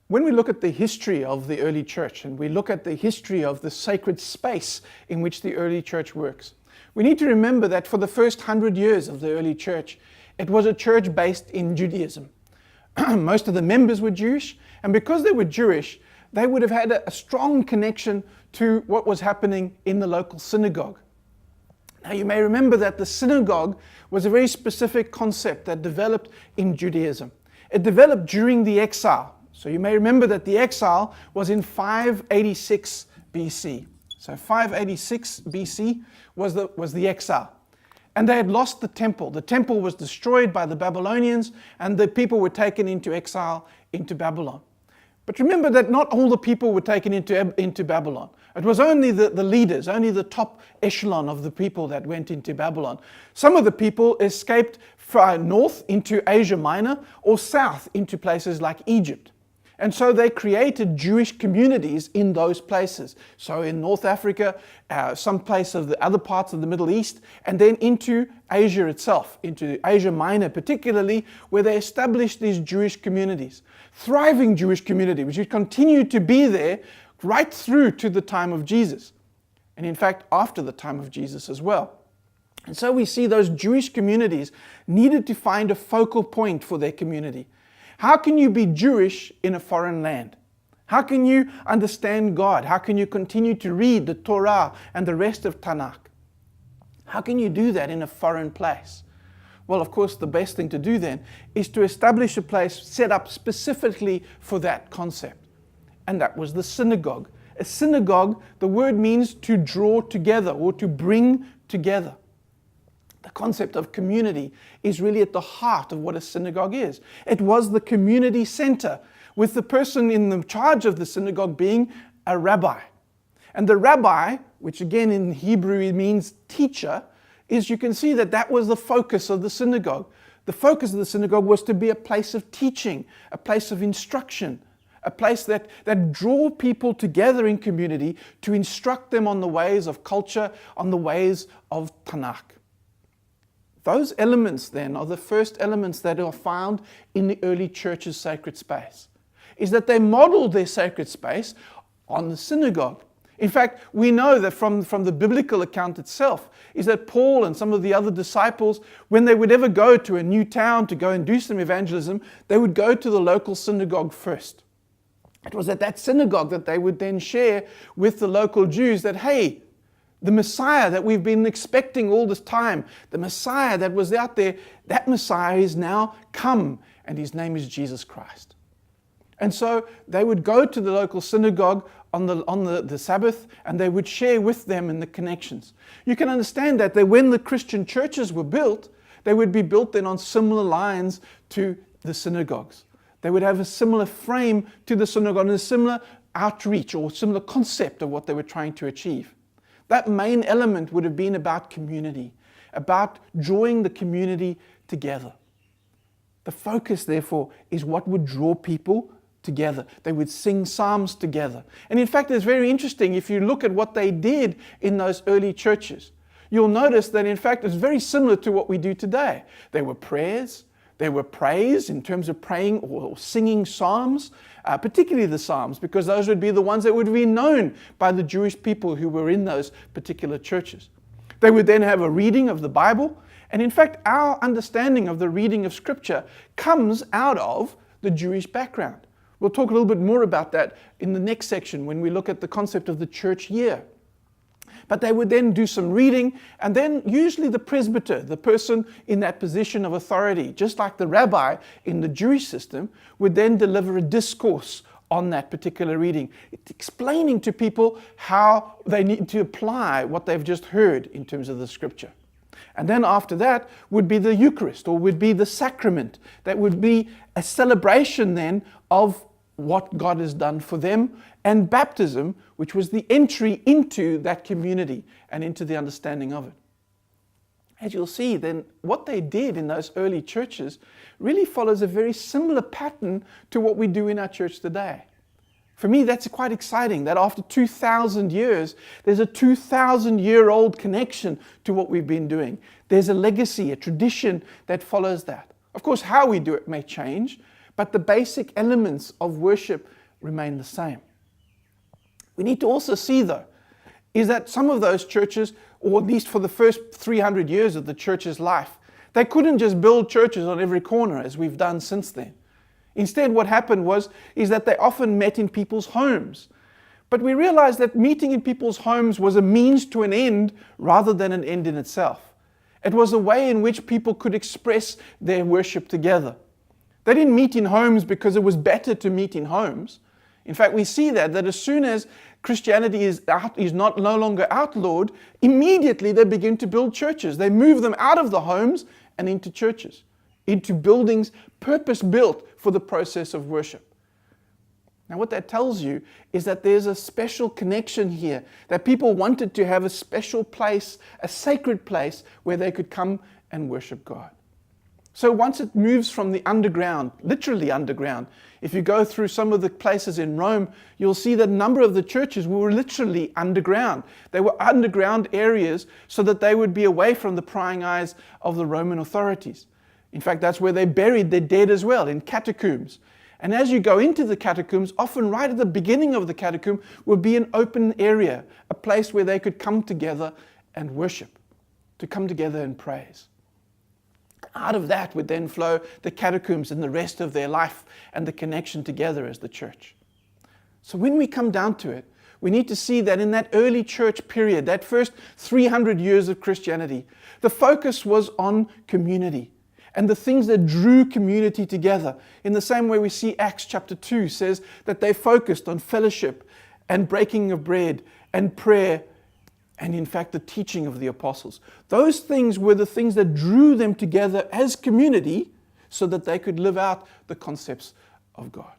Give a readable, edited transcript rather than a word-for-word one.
When we look at the history of the early church and we look at the history of the sacred space in which the early church works, we need to remember that for the first 100 years of the early church, it was a church based in Judaism. Most of the members were Jewish, and because they were Jewish, they would have had a strong connection to what was happening in the local synagogue. Now you may remember that the synagogue was a very specific concept that developed in Judaism. It developed during the exile. So you may remember that the exile was in 586 BC. So 586 BC was the exile. And they had lost the temple. The temple was destroyed by the Babylonians, and the people were taken into exile into Babylon. But remember that not all the people were taken into Babylon. It was only the leaders, only the top echelon of the people that went into Babylon. Some of the people escaped north into Asia Minor or south into places like Egypt. And so they created Jewish communities in those places. So in North Africa, some place of the other parts of the Middle East, and then into Asia itself, into Asia Minor particularly, where they established these Jewish communities. Thriving Jewish community, which would continue to be there right through to the time of Jesus. And in fact, after the time of Jesus as well. And so we see those Jewish communities needed to find a focal point for their community. How can you be Jewish in a foreign land? How can you understand God? How can you continue to read the Torah and the rest of Tanakh? How can you do that in a foreign place? Well, of course, the best thing to do then is to establish a place set up specifically for that concept. And that was the synagogue. A synagogue, the word means to draw together or to bring together. The concept of community is really at the heart of what a synagogue is. It was the community center, with the person in the charge of the synagogue being a rabbi. And the rabbi, which again in Hebrew means teacher, is you can see that was the focus of the synagogue. The focus of the synagogue was to be a place of teaching, a place of instruction, a place that draw people together in community to instruct them on the ways of culture, on the ways of Tanakh. Those elements then are the first elements that are found in the early church's sacred space, is that they modeled their sacred space on the synagogue. In fact, we know that from the biblical account itself, is that Paul and some of the other disciples, when they would ever go to a new town to go and do some evangelism, they would go to the local synagogue first. It was at that synagogue that they would then share with the local Jews that, hey, the Messiah that we've been expecting all this time, the Messiah that was out there, that Messiah is now come, and his name is Jesus Christ. And so they would go to the local synagogue on the Sabbath, and they would share with them in the connections. You can understand that when the Christian churches were built, they would be built then on similar lines to the synagogues. They would have a similar frame to the synagogue and a similar outreach or similar concept of what they were trying to achieve. That main element would have been about community, about drawing the community together. The focus, therefore, is what would draw people together. They would sing psalms together. And in fact, it's very interesting if you look at what they did in those early churches. You'll notice that in fact it's very similar to what we do today. There were prayers, there were praise in terms of praying or singing psalms, particularly the psalms, because those would be the ones that would be known by the Jewish people who were in those particular churches. They would then have a reading of the Bible. And in fact, our understanding of the reading of Scripture comes out of the Jewish background. We'll talk a little bit more about that in the next section when we look at the concept of the church year. But they would then do some reading, and then usually the presbyter, the person in that position of authority, just like the rabbi in the Jewish system, would then deliver a discourse on that particular reading, explaining to people how they need to apply what they've just heard in terms of the Scripture. And then after that would be the Eucharist, or would be the sacrament. That would be a celebration then of what God has done for them, and baptism, which was the entry into that community and into the understanding of it. As you'll see, then what they did in those early churches really follows a very similar pattern to what we do in our church today. For me, that's quite exciting that after 2,000 years, there's a 2,000-year-old connection to what we've been doing. There's a legacy, a tradition that follows that. Of course, how we do it may change, but the basic elements of worship remain the same. We need to also see, though, is that some of those churches, or at least for the first 300 years of the church's life, they couldn't just build churches on every corner as we've done since then. Instead, what happened is that they often met in people's homes. But we realized that meeting in people's homes was a means to an end rather than an end in itself. It was a way in which people could express their worship together. They didn't meet in homes because it was better to meet in homes. In fact, we see that as soon as Christianity is no longer outlawed, immediately they begin to build churches. They move them out of the homes and into churches, into buildings purpose-built for the process of worship. Now, what that tells you is that there's a special connection here, that people wanted to have a special place, a sacred place where they could come and worship God. So once it moves from the underground, literally underground, if you go through some of the places in Rome, you'll see that a number of the churches were literally underground. They were underground areas so that they would be away from the prying eyes of the Roman authorities. In fact, that's where they buried their dead as well, in catacombs. And as you go into the catacombs, often right at the beginning of the catacomb would be an open area, a place where they could come together and worship, to come together and praise. Out of that would then flow the catacombs and the rest of their life and the connection together as the church. So when we come down to it, we need to see that in that early church period, that first 300 years of Christianity, the focus was on community and the things that drew community together. In the same way we see Acts chapter 2 says that they focused on fellowship and breaking of bread and prayer and in fact the teaching of the apostles. Those things were the things that drew them together as community so that they could live out the concepts of God.